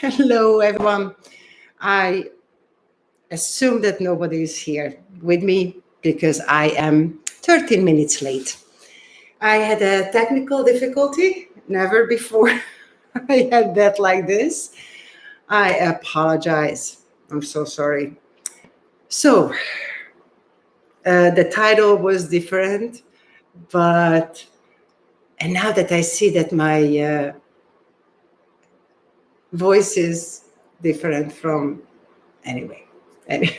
Hello, everyone. I assume that nobody is here with me because I am 13 minutes late. I had a technical difficulty. Never before I had that like this. I apologize. I'm so sorry. So, the title was different, but and now that I see that my voice is different from anyway. Anyway.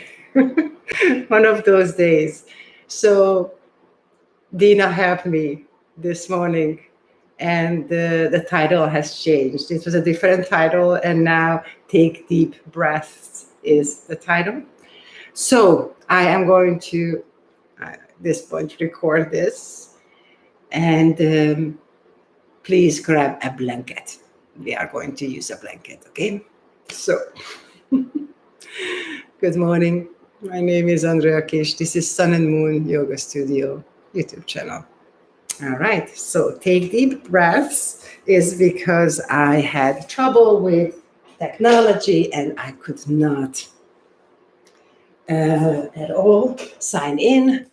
One of those days. So Dina helped me this morning, and the title has changed. It was a different title, and now Take Deep Breaths is the title. So I am going to, at this point, record this, and please grab a blanket. We are going to use a blanket, okay? So, good morning. My name is Andrea. This is Sun and Moon Yoga Studio YouTube channel. All right, so take deep breaths is because I had trouble with technology and I could not at all sign in.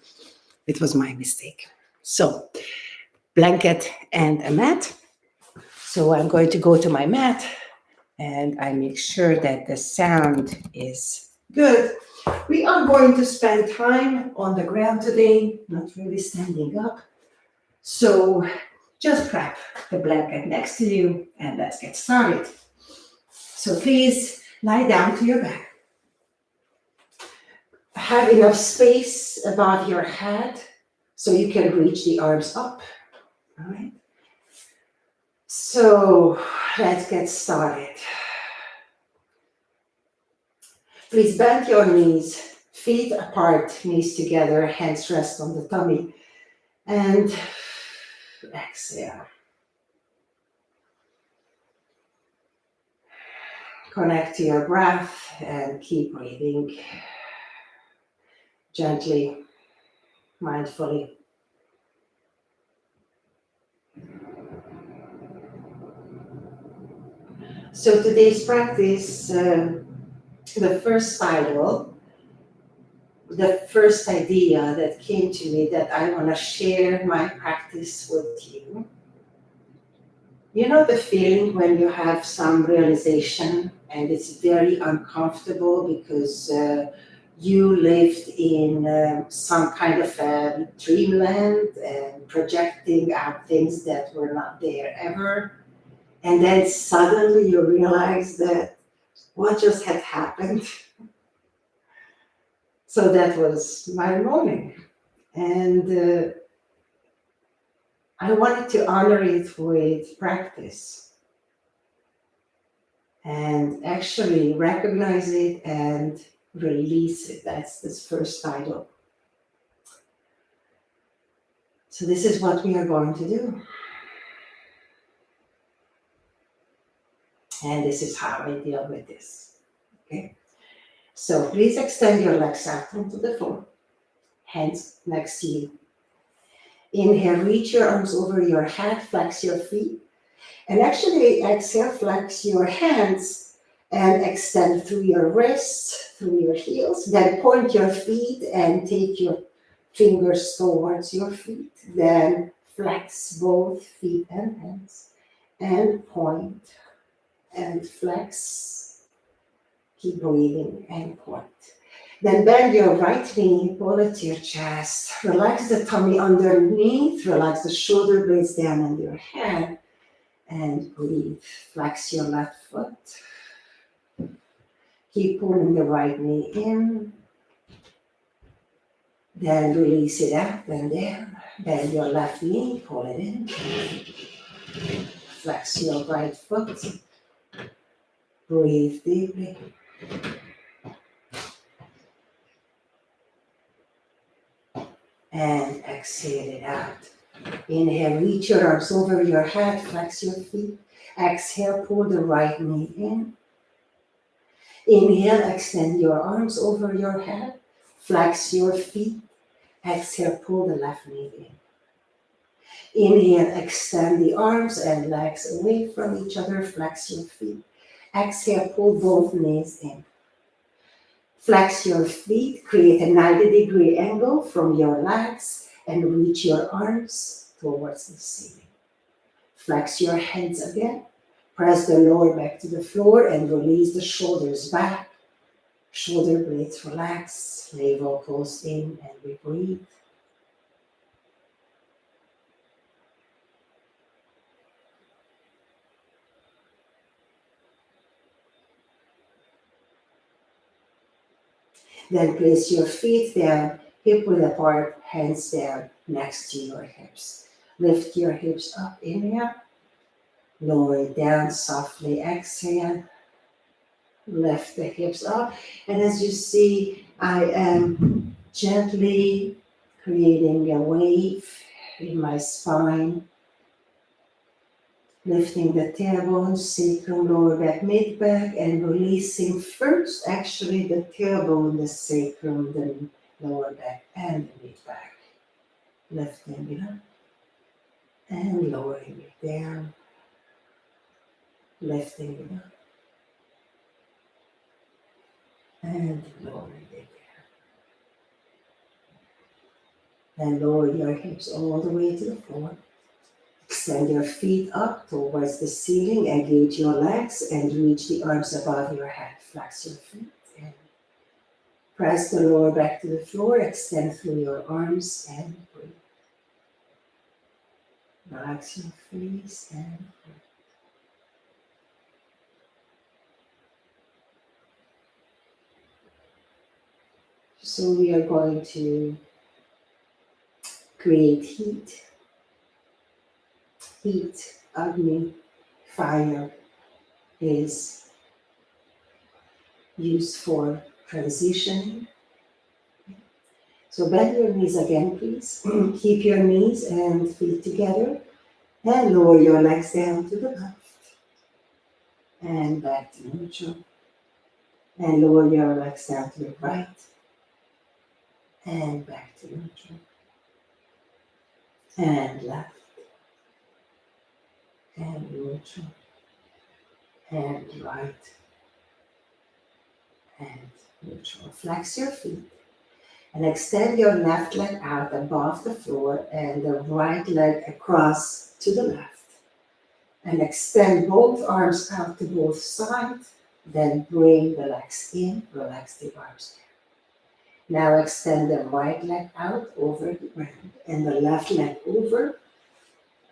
It was my mistake. So, blanket and a mat. So I'm going to go to my mat and I make sure that the sound is good. We are going to spend time on the ground today, not really standing up. So just grab the blanket next to you and let's get started. So please lie down to your back. Have enough space above your head so you can reach the arms up. All right. So let's get started. Please bend your knees, feet apart, knees together, hands rest on the tummy. And exhale. Connect to your breath and keep breathing gently, mindfully. So today's practice, the first title, the first idea that came to me that I want to share my practice with you. You know the feeling when you have some realization and it's very uncomfortable because you lived in some kind of a dreamland and projecting out things that were not there ever. And then suddenly you realize that what just had happened. So that was my morning. And I wanted to honor it with practice and actually recognize it and release it. That's this first title. So this is what we are going to do. And this is how I deal with this. Okay? So please extend your legs out onto the floor. Hands next to you. Inhale, reach your arms over your head, flex your feet. And actually exhale, flex your hands and extend through your wrists, through your heels. Then point your feet and take your fingers towards your feet. Then flex both feet and hands and point and flex. Keep breathing and point. Then bend your right knee, pull it to your chest. Relax the tummy underneath. Relax the shoulder blades down on your head. And breathe. Flex your left foot. Keep pulling the right knee in. Then release it up and down. Bend your left knee, pull it in. Flex your right foot. Breathe deeply. And exhale it out. Inhale, reach your arms over your head, flex your feet. Exhale, pull the right knee in. Inhale, extend your arms over your head, flex your feet. Exhale, pull the left knee in. Inhale, extend the arms and legs away from each other, flex your feet. Exhale, pull both knees in. Flex your feet, create a 90-degree angle from your legs, and reach your arms towards the ceiling. Flex your hands again. Press the lower back to the floor and release the shoulders back. Shoulder blades relax, navel pulls in, and we breathe. Then place your feet down, hip width apart, hands down next to your hips. Lift your hips up, inhale. Lower it down softly, exhale. Lift the hips up. And as you see, I am gently creating a wave in my spine. Lifting the tailbone, sacrum, lower back, mid back, and releasing first actually the tailbone, the sacrum, the lower back, and the mid back. Lifting it up and lowering it down. Lifting it up and lowering it down. And lower your hips all the way to the floor. Extend your feet up towards the ceiling, engage your legs, and reach the arms above your head. Flex your feet and press the lower back to the floor, extend through your arms and breathe. Relax your face and breathe. So we are going to create heat. Heat, Agni, fire is used for transitioning. So bend your knees again, please. Keep your knees and feet together and lower your legs down to the left and back to neutral. And lower your legs down to the right and back to neutral. And left and neutral and right and neutral. Flex your feet and extend your left leg out above the floor and the right leg across to the left. And extend both arms out to both sides. Then bring the legs in, relax the arms down. Now extend the right leg out over the ground and the left leg over.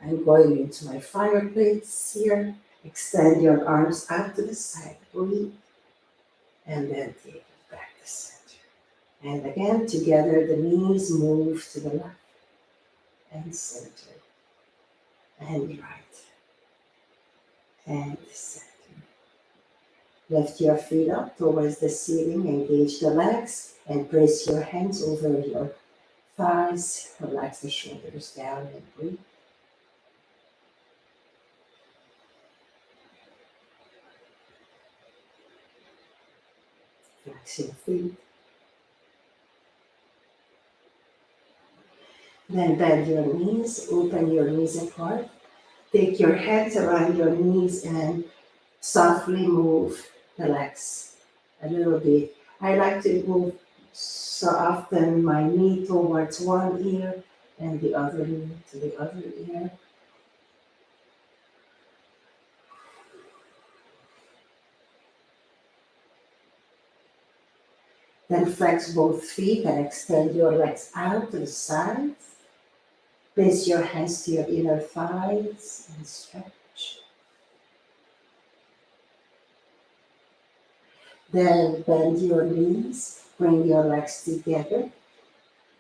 I'm going into my fireplace here. Extend your arms out to the side, breathe, and then take it back to center. And again, together the knees move to the left and center and right and center. Lift your feet up towards the ceiling, engage the legs, and place your hands over your thighs. Relax the shoulders down and breathe. Flex your feet. Then bend your knees, open your knees apart. Take your hands around your knees and softly move the legs a little bit. I like to move soften my knee towards one ear and the other knee to the other ear. Then flex both feet and extend your legs out to the sides. Place your hands to your inner thighs and stretch. Then bend your knees, bring your legs together,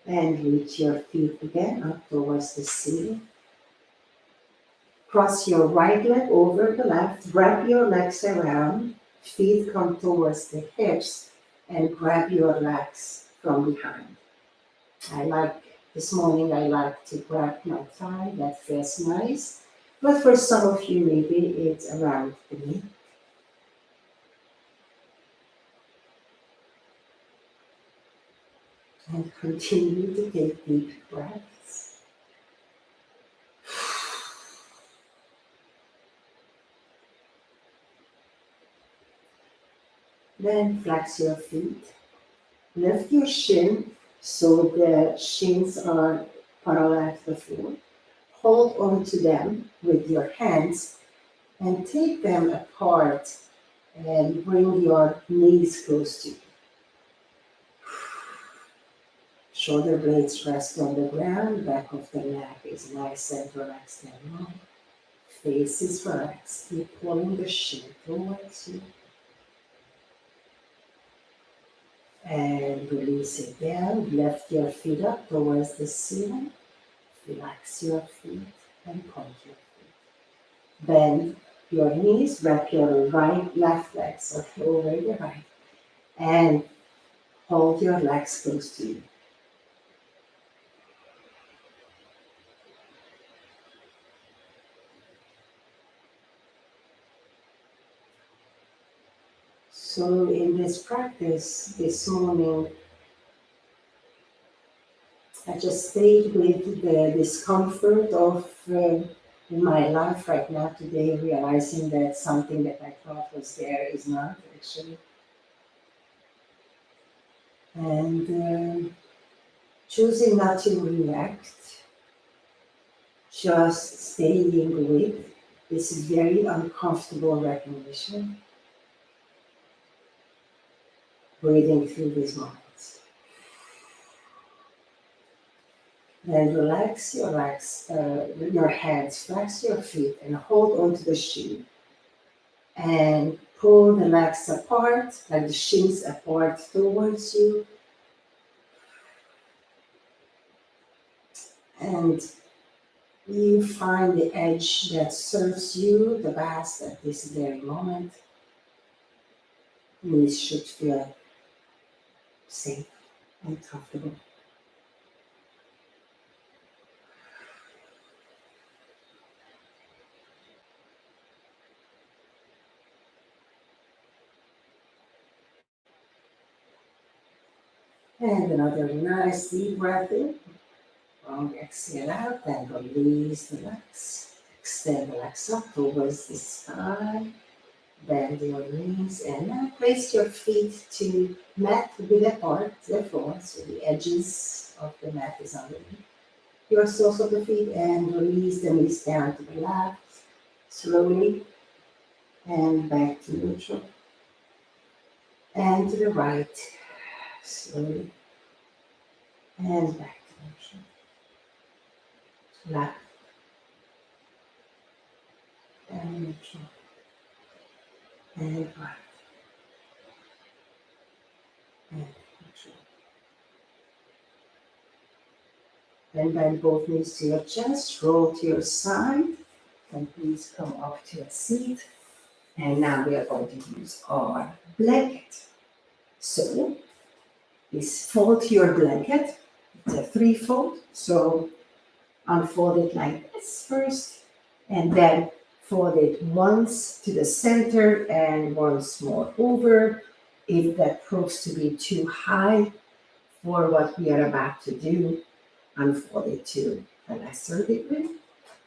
and reach your feet again up towards the ceiling. Cross your right leg over the left, wrap your legs around, feet come towards the hips, and grab your legs from behind. This morning I like to grab my thigh, that feels nice. But for some of you, maybe it's around the knee. And continue to take deep breaths. Then flex your feet. Lift your shin so the shins are parallel to the floor. Hold on to them with your hands and take them apart and bring your knees close to you. Shoulder blades rest on the ground, back of the neck is nice and relaxed and long. Face is relaxed. Keep pulling the shin towards you. And release it down. Lift your feet up towards the ceiling. Relax your feet and point your feet. Bend your knees, wrap your left legs over your right, and hold your legs close to you. So in this practice this morning, I just stayed with the discomfort of in my life right now today, realizing that something that I thought was there is not actually. And choosing not to react, just staying with this very uncomfortable recognition, breathing through these moments. Then relax your legs, your hands, flex your feet, and hold onto the shin. And pull the legs apart, like the shins apart towards you. And you find the edge that serves you the best at this very moment. Knees should feel safe and comfortable. And another nice deep breath in. Long exhale out and release the legs. Extend the legs up towards the sky. Bend your knees and now place your feet to mat with apart the floor, so the edges of the mat is underneath your soles of the feet, and release the knees down to the left slowly and back to neutral, and to the right slowly and back to neutral. Left and neutral and right and neutral. Then bend both knees to your chest, roll to your side, and please come up to a seat. And now we are going to use our blanket. So please fold your blanket. It's a three-fold. So unfold it like this first, and then fold it once to the center and once more over. If that proves to be too high for what we are about to do, unfold it to a lesser degree.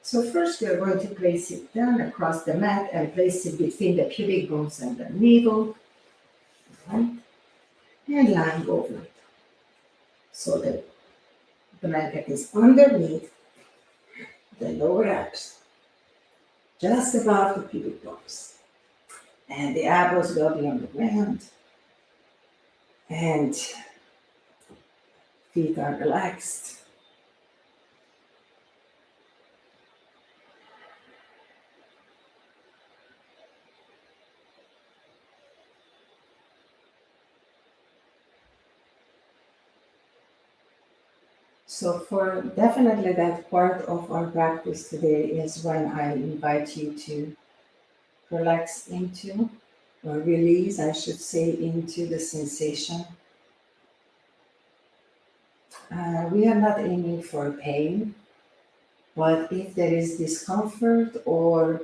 So first we are going to place it down across the mat and place it between the pubic bones and the navel, right? And lying over it. So that the blanket is underneath the lower abs, just above the pubic bones. And the elbows will be on the ground. And feet are relaxed. So for definitely that part of our practice today is when I invite you to relax into, or release, I should say, into the sensation. We are not aiming for pain, but if there is discomfort or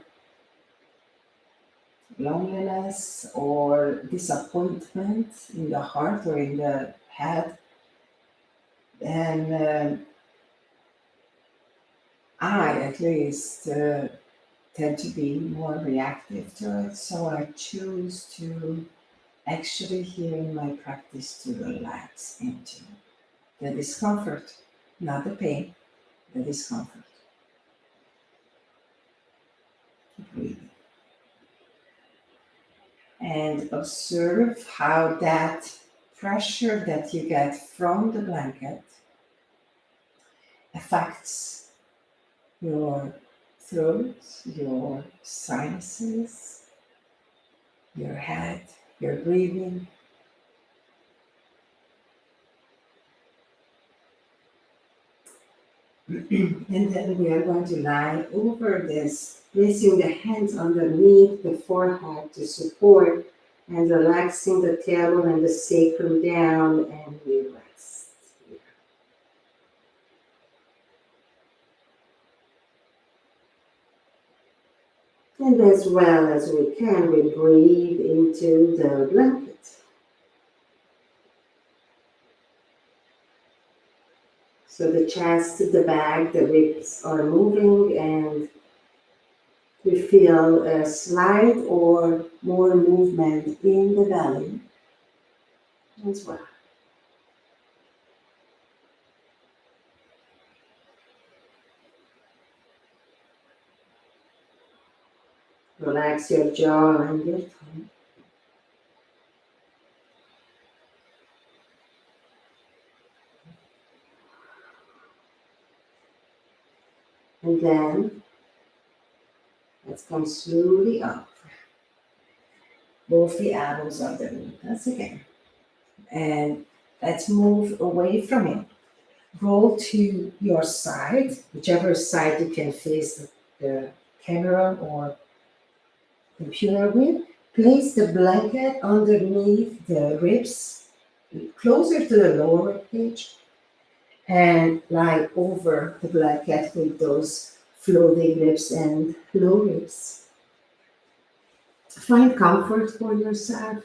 loneliness or disappointment in the heart or in the head, then I at least tend to be more reactive to it. So I choose to actually here in my practice to relax into the discomfort, not the pain, the discomfort. Breathe. And observe how that pressure that you get from the blanket affects your throat, your sinuses, your head, your breathing. And then we are going to lie over this, placing the hands underneath the forehead to support and relaxing the tailbone and the sacrum down, and we rest. And as well as we can, we breathe into the blanket. So the chest, the back, the ribs are moving, and we feel a slight or more movement in the belly as well. Relax your jaw and your tongue. And then let's come slowly up. Both the elbows underneath us again. And let's move away from it. Roll to your side, whichever side you can face the camera or computer with. Place the blanket underneath the ribs, closer to the lower rib cage, and lie over the blanket with those floating ribs and low ribs. Find comfort for yourself.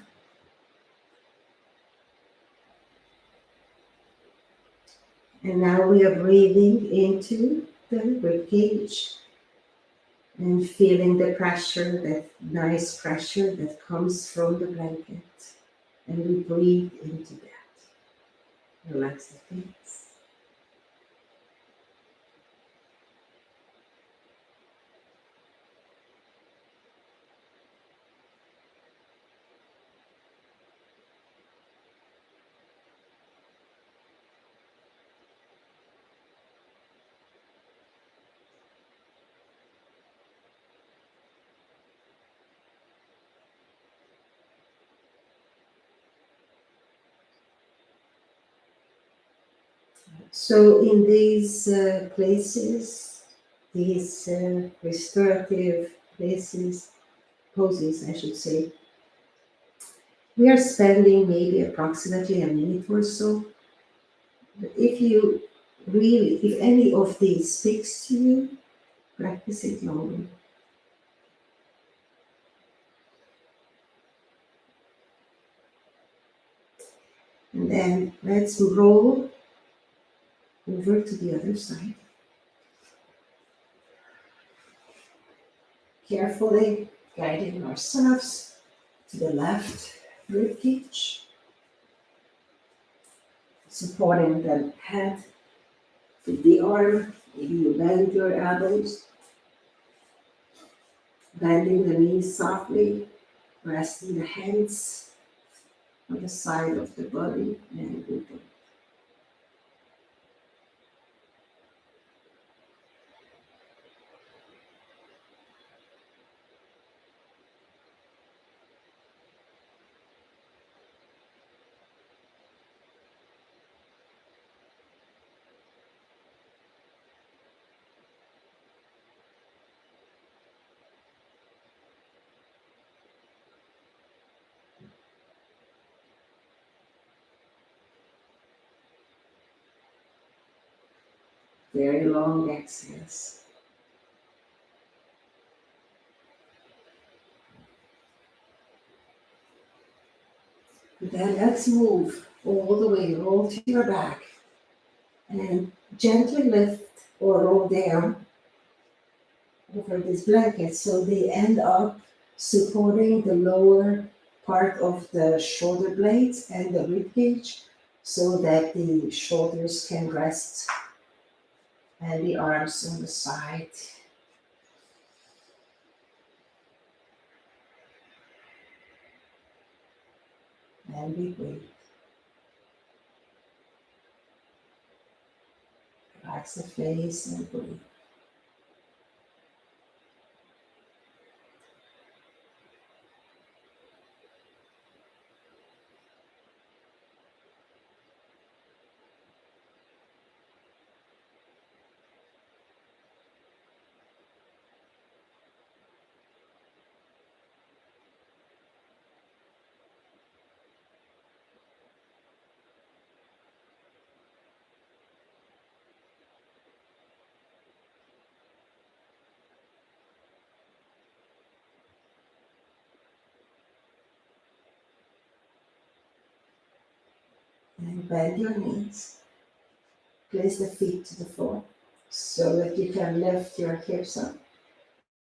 And now we are breathing into the rib cage and feeling the pressure, that nice pressure that comes from the blanket. And we breathe into that. Relax the face. So in these places, these restorative places, poses, I should say, we are spending maybe approximately a minute or so. But if you really, if any of these speaks to you, practice it longer. And then let's roll over to the other side. Carefully guiding ourselves to the left rib cage, supporting the head with the arm. Maybe you bend your elbows, bending the knees softly, resting the hands on the side of the body, and open. Very long exhales. Then let's move all the way, roll to your back, and gently lift or roll down over this blanket so they end up supporting the lower part of the shoulder blades and the rib cage so that the shoulders can rest and the arms on the side. And we breathe. Relax the face and breathe. And bend your knees. Place the feet to the floor so that you can lift your hips up.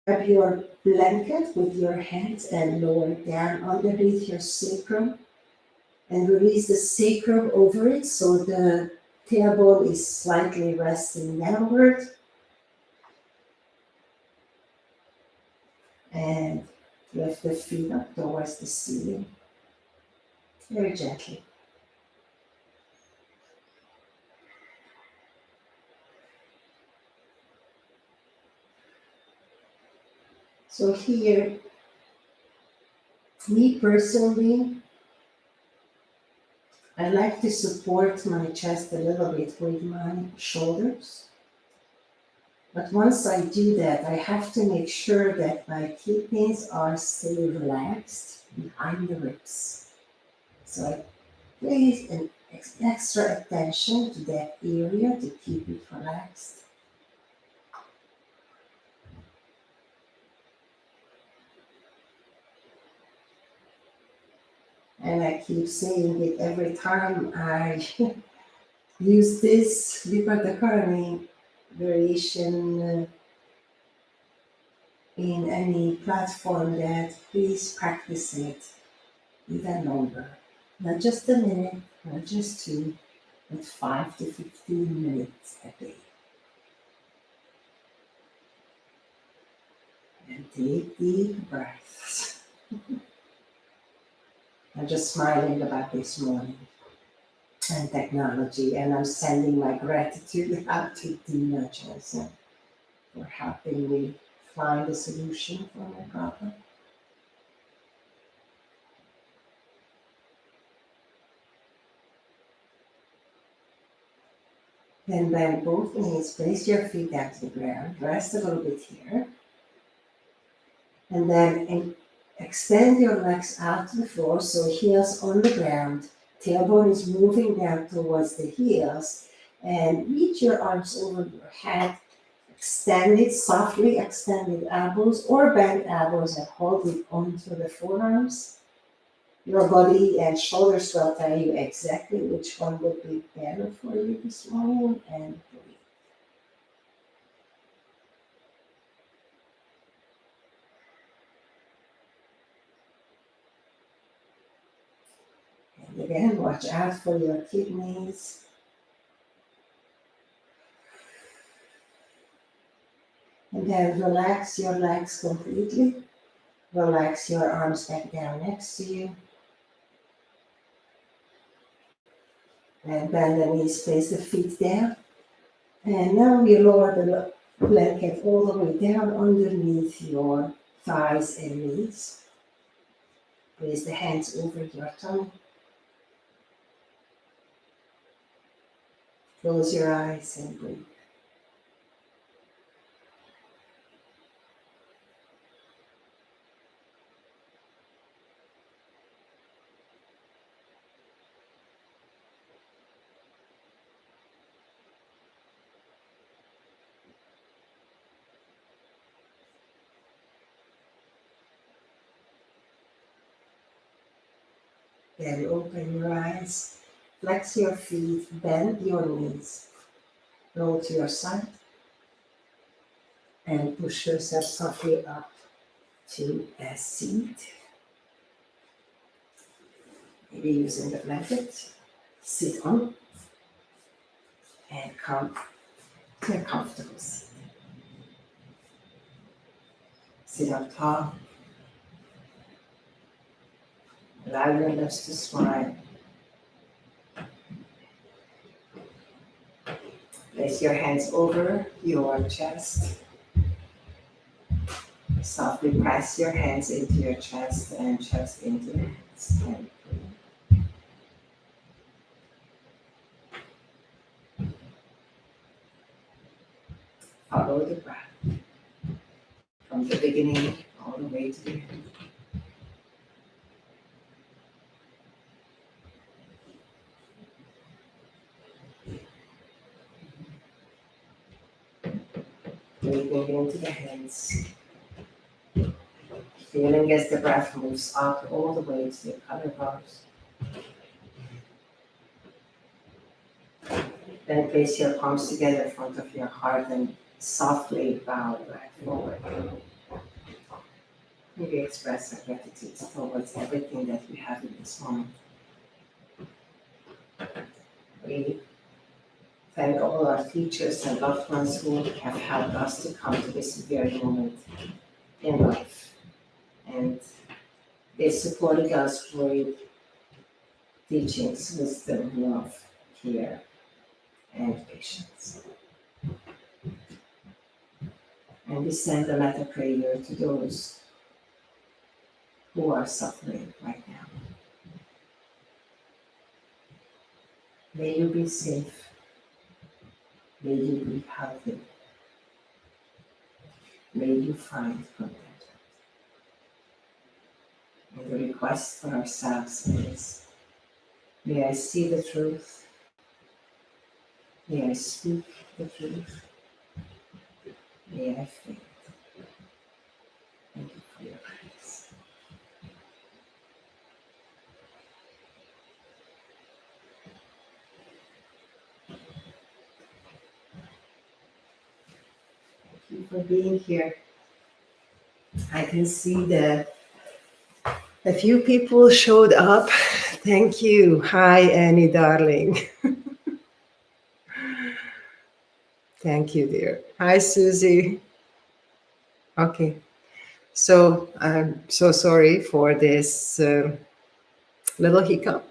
Grab your blanket with your hands and lower it down underneath your sacrum and release the sacrum over it so the tailbone is slightly resting downward. And lift the feet up towards the ceiling very gently. So here, me personally, I like to support my chest a little bit with my shoulders. But once I do that, I have to make sure that my kidneys are still relaxed behind the ribs. So I pay an extra attention to that area to keep it relaxed. And I keep saying it every time I use this Vipatakkarani variation in any platform, that please practice it even longer. Not just a minute, not just two, but 5 to 15 minutes a day. And take deep breaths. I'm just smiling about this morning and technology, and I'm sending my gratitude out to Dina Johnson for helping me find a solution for my problem. Then bend both knees, place your feet down to the ground, rest a little bit here, and then extend your legs out to the floor, so heels on the ground, tailbone is moving down towards the heels, and reach your arms over your head, extend it, softly extended elbows or bent elbows, and hold it onto the forearms. Your body and shoulders will tell you exactly which one would be better for you this morning, and breathe. And again, watch out for your kidneys. And then relax your legs completely. Relax your arms back down next to you. And bend the knees, place the feet down. And now you lower the blanket all the way down underneath your thighs and knees. Place the hands over your tummy. Close your eyes and breathe. Then open your eyes, flex your feet, bend your knees, roll to your side, and push yourself softly up to a seat. Reusing the blanket, sit on, and come to a comfortable seat. Sit up tall, allow your lips to smile. Place your hands over your chest. Softly press your hands into your chest and chest into your hands. And follow the breath from the beginning all the way to the end. Breathing into the hands. Feeling as the breath moves up all the way to the collarbones. Then place your palms together in front of your heart and softly bow back forward. Maybe express our gratitude towards everything that we have in this moment. We thank all our teachers and loved ones who have helped us to come to this very moment in life. And they supported us with teachings, wisdom, love, care, and patience. And we send a letter prayer to those who are suffering right now. May you be safe. May you be healthy. May you find contentment. And the request for ourselves is, may I see the truth. May I speak the truth. May I faith. Thank you for your grace. Thank you for being here. I can see that a few people showed up. Thank you. Hi, Annie, darling. Thank you, dear. Hi, Susie. Okay. So I'm so sorry for this little hiccup,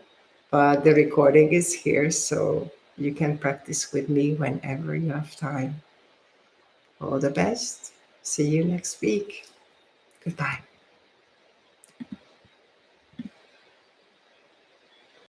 but the recording is here, so you can practice with me whenever you have time. All the best. See you next week. Goodbye.